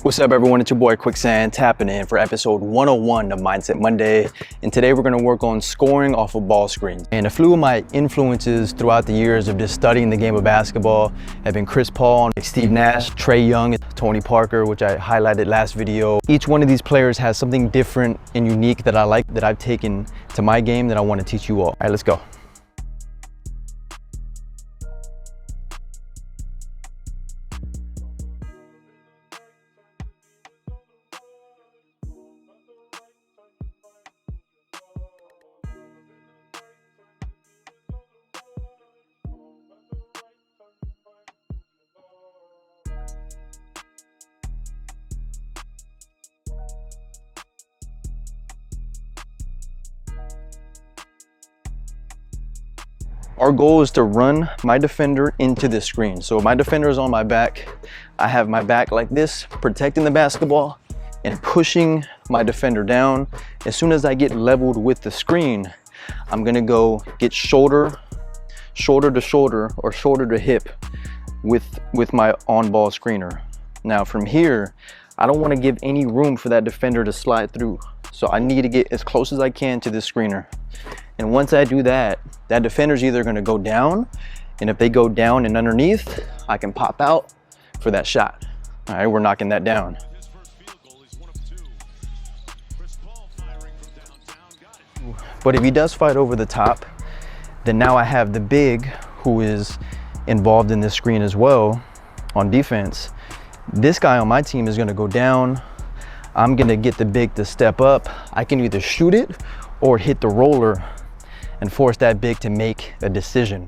What's up everyone, it's your boy Quicksand tapping in for episode 101 of Mindset Monday, and today we're going to work on scoring off of ball screens. And a few of my influences throughout the years of just studying the game of basketball have been Chris Paul, Steve Nash, Trae Young, Tony Parker, which I highlighted last video. Each one of these players has something different and unique that I like, that I've taken to my game that I want to teach you all. All right, let's go. Our goal is to run my defender into the screen. So my defender is on my back. I have my back like this, protecting the basketball and pushing my defender down. As soon as I get leveled with the screen, I'm gonna go get shoulder to shoulder or shoulder to hip with my on-ball screener. Now from here, I don't want to give any room for that defender to slide through. So I need to get as close as I can to the screener. And once I do that, that defender's either gonna go down, and if they go down and underneath, I can pop out for that shot. All right, we're knocking that down. But if he does fight over the top, then now I have the big who is involved in this screen as well on defense. This guy on my team is gonna go down. I'm gonna get the big to step up. I can either shoot it or hit the roller and force that big to make a decision.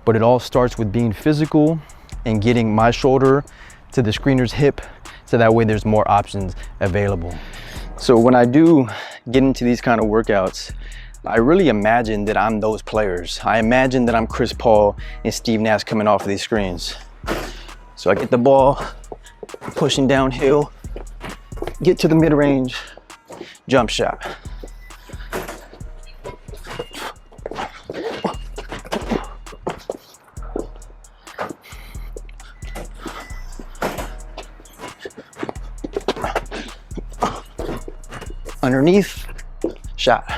But it all starts with being physical and getting my shoulder to the screener's hip, so that way there's more options available. So when I do get into these kind of workouts, I really imagine that I'm those players. I imagine that I'm Chris Paul and Steve Nash coming off of these screens. So I get the ball, pushing downhill, get to the mid-range, jump shot. Underneath, shot.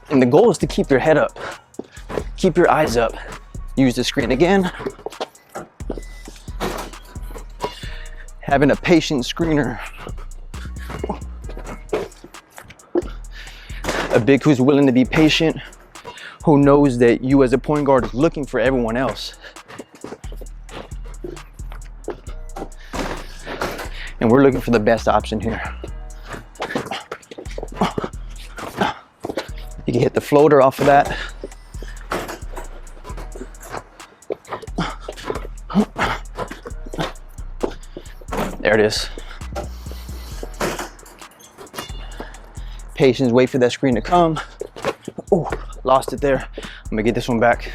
And the goal is to keep your head up, keep your eyes up. Use the screen again. Having a patient screener. A big who's willing to be patient, who knows that you as a point guard is looking for everyone else. And we're looking for the best option here. You can hit the floater off of that. There it is. Patience, wait for that screen to come. Oh, lost it there. I'm gonna get this one back.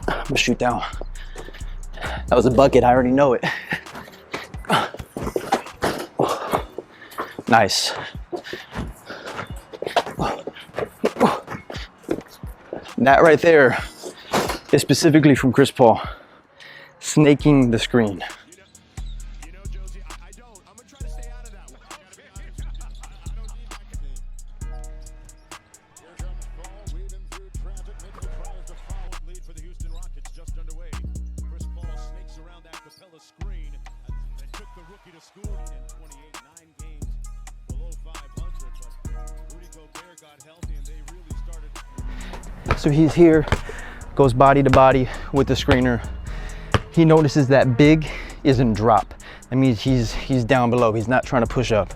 I'm gonna shoot down. That was a bucket, I already know it. Nice. That right there is specifically from Chris Paul. Snaking the screen. So he's here, goes body to body with the screener. He notices that big is in drop. That means he's down below. He's not trying to push up.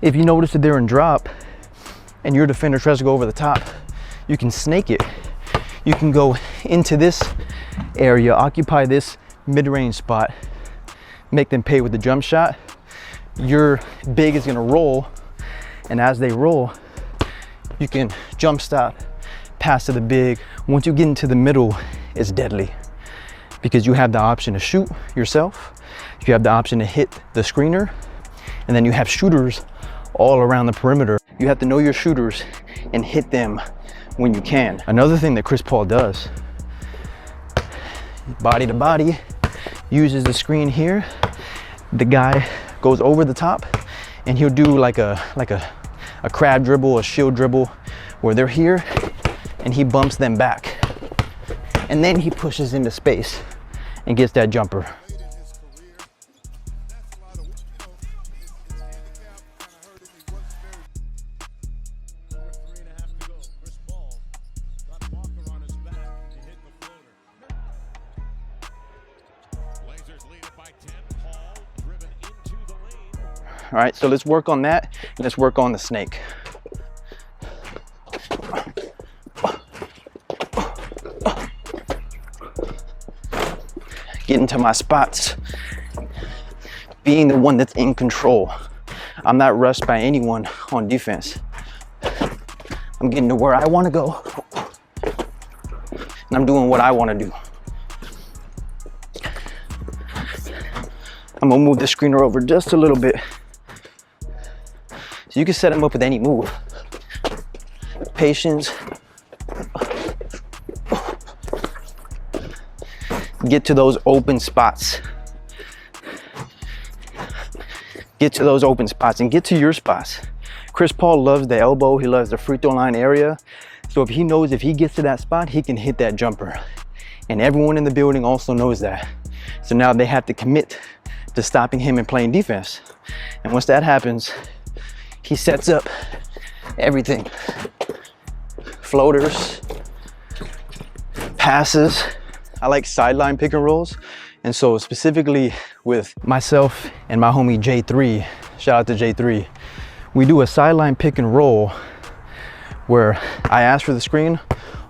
If you notice that they're in drop and your defender tries to go over the top, you can snake it. You can go into this area, occupy this mid-range spot, make them pay with the jump shot. Your big is gonna roll, and as they roll, you can jump stop, pass to the big. Once you get into the middle is deadly because you have the option to shoot yourself, you have the option to hit the screener, and then you have shooters all around the perimeter. You have to know your shooters and hit them when you can. Another thing that Chris Paul does, body to body, uses the screen here. The guy goes over the top and he'll do like a crab dribble, a shield dribble, where they're here and he bumps them back. And then he pushes into space and gets that jumper. All right, so let's work on that. And let's work on the snake. Get into my spots. Being the one that's in control. I'm not rushed by anyone on defense. I'm getting to where I want to go. And I'm doing what I want to do. I'm gonna move the screener over just a little bit. So you can set him up with any move. Patience. Get to those open spots. Get to those open spots and get to your spots. Chris Paul loves the elbow. He loves the free throw line area. So if he knows if he gets to that spot, he can hit that jumper. And everyone in the building also knows that. So now they have to commit to stopping him and playing defense. And once that happens, he sets up everything. Floaters, passes. I like sideline pick and rolls. And so specifically with myself and my homie J3, shout out to J3, we do a sideline pick and roll where I ask for the screen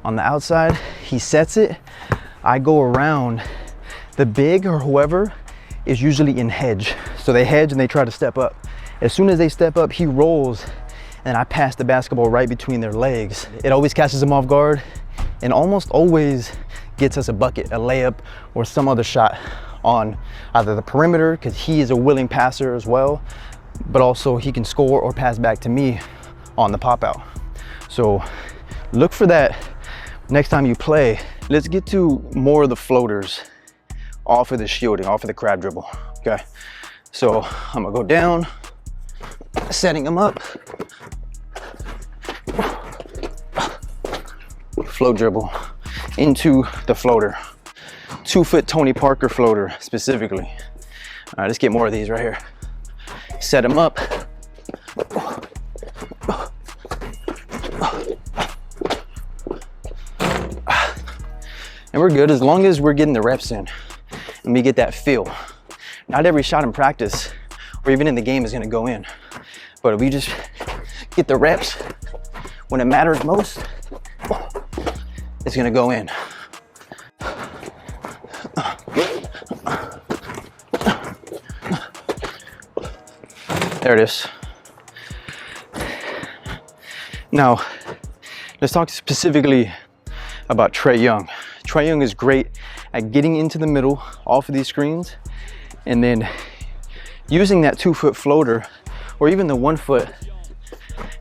on the outside, he sets it, I go around. The big or whoever is usually in hedge. So they hedge and they try to step up. As soon as they step up, he rolls and I pass the basketball right between their legs. It always catches them off guard and almost always gets us a bucket, a layup, or some other shot on either the perimeter, because he is a willing passer as well, but also he can score or pass back to me on the pop out. So look for that next time you play. Let's get to more of the floaters off of the shielding, off of the crab dribble, okay? So I'm gonna go down, setting them up. Float dribble into the floater. 2-foot Tony Parker floater specifically. All right, let's get more of these right here. Set them up. And we're good as long as we're getting the reps in and we get that feel. Not every shot in practice or even in the game is gonna go in. But if we just get the reps when it matters most, it's gonna go in. There it is. Now, let's talk specifically about Trae Young. Trae Young is great at getting into the middle off of these screens and then using that 2-foot floater or even the 1-foot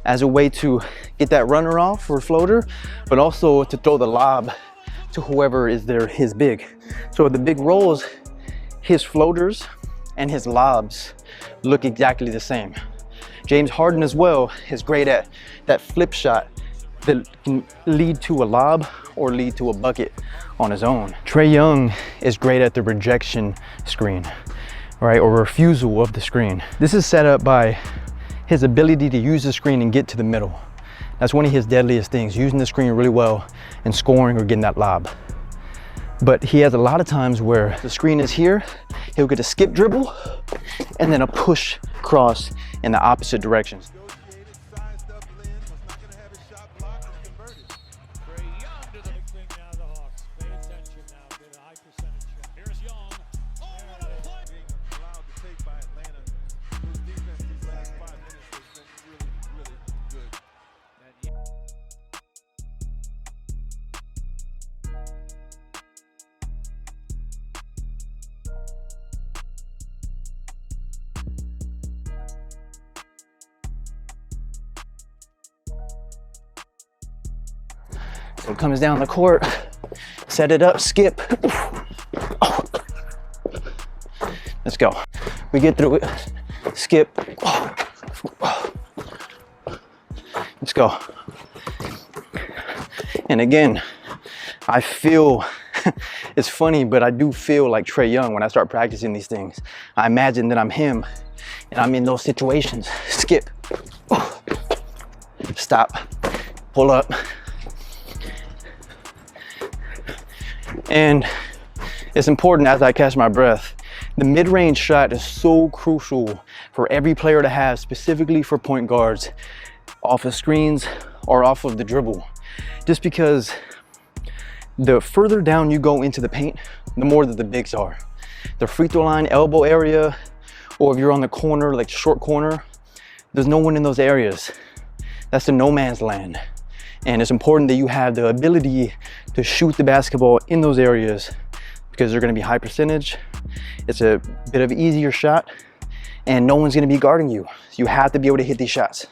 as a way to get that runner off or floater, but also to throw the lob to whoever is there, his big. So the big rolls, his floaters and his lobs look exactly the same. James Harden as well is great at that flip shot that can lead to a lob or lead to a bucket on his own. Trae Young is great at the rejection screen, right, or refusal of the screen. This is set up by his ability to use the screen and get to the middle. That's one of his deadliest things, using the screen really well and scoring or getting that lob. But he has a lot of times where the screen is here, he'll get a skip dribble and then a push cross in the opposite directions. So it comes down the court, set it up, skip. Let's go. We get through it, skip. Let's go. And again, I feel, it's funny, but I do feel like Trae Young when I start practicing these things. I imagine that I'm him and I'm in those situations. Skip, stop, pull up. And it's important as I catch my breath. The mid-range shot is so crucial for every player to have, specifically for point guards, off of screens or off of the dribble. Just because the further down you go into the paint, the more that the bigs are. The free throw line, elbow area, or if you're on the corner, like short corner, there's no one in those areas. That's the no man's land. And it's important that you have the ability to shoot the basketball in those areas because they're gonna be high percentage. It's a bit of an easier shot and no one's gonna be guarding you. You have to be able to hit these shots.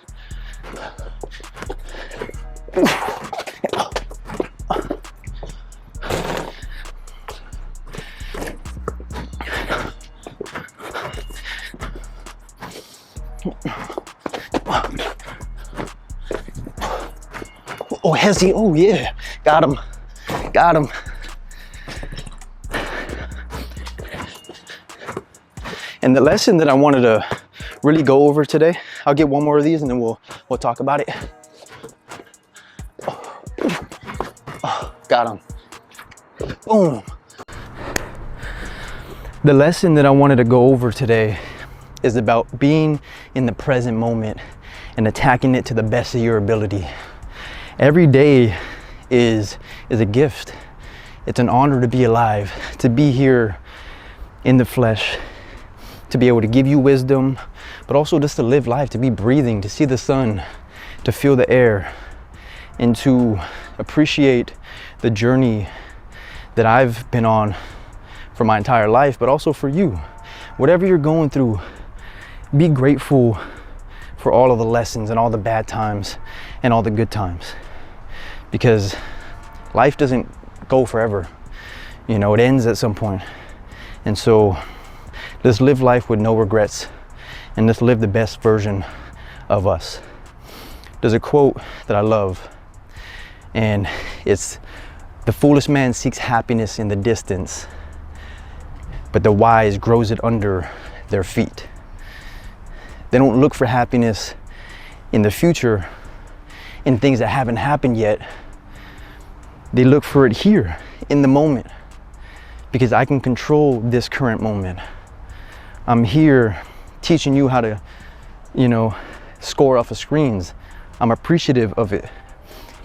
Oh, Hezzy, oh yeah, got him, got him. And the lesson that I wanted to really go over today, I'll get one more of these and then we'll talk about it. Oh, got him, boom. The lesson that I wanted to go over today is about being in the present moment and attacking it to the best of your ability. Every day is a gift. It's an honor to be alive, to be here in the flesh, to be able to give you wisdom, but also just to live life, to be breathing, to see the sun, to feel the air, and to appreciate the journey that I've been on for my entire life, but also for you. Whatever you're going through, be grateful for all of the lessons and all the bad times and all the good times. Because life doesn't go forever. You know, it ends at some point. And so let's live life with no regrets and let's live the best version of us. There's a quote that I love and it's, "The foolish man seeks happiness in the distance, but the wise grows it under their feet." They don't look for happiness in the future, in things that haven't happened yet. They look for it here, in the moment, because I can control this current moment. I'm here teaching you how to, you know, score off of screens. I'm appreciative of it.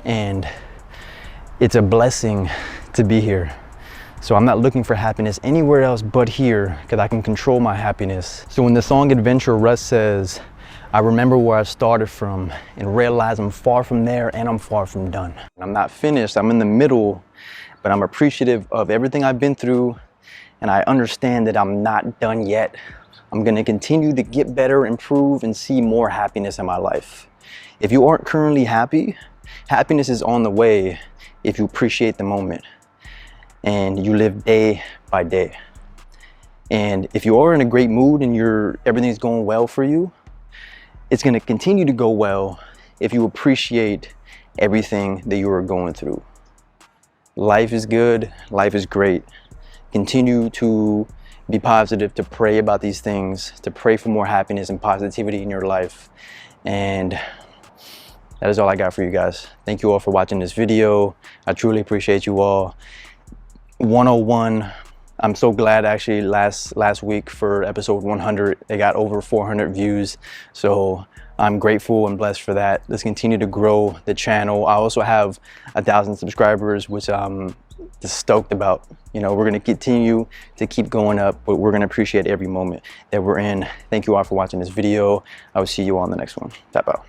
And it's a blessing to be here. So I'm not looking for happiness anywhere else but here, because I can control my happiness. So when the song Adventure, Russ says, "I remember where I started from and realize I'm far from there and I'm far from done." I'm not finished, I'm in the middle, but I'm appreciative of everything I've been through and I understand that I'm not done yet. I'm gonna continue to get better, improve, and see more happiness in my life. If you aren't currently happy, happiness is on the way if you appreciate the moment and you live day by day. And if you are in a great mood and everything's going well for you, it's going to continue to go well if you appreciate everything that you are going through. Life is good, life is great. Continue to be positive, to pray about these things, to pray for more happiness and positivity in your life. And that is all I got for you guys. Thank you all for watching this video. I truly appreciate you all. 101. I'm so glad actually last week for episode 100, it got over 400 views. So I'm grateful and blessed for that. Let's continue to grow the channel. I also have 1,000 subscribers, which I'm just stoked about. You know, we're gonna continue to keep going up, but we're gonna appreciate every moment that we're in. Thank you all for watching this video. I will see you all in the next one. Tap out.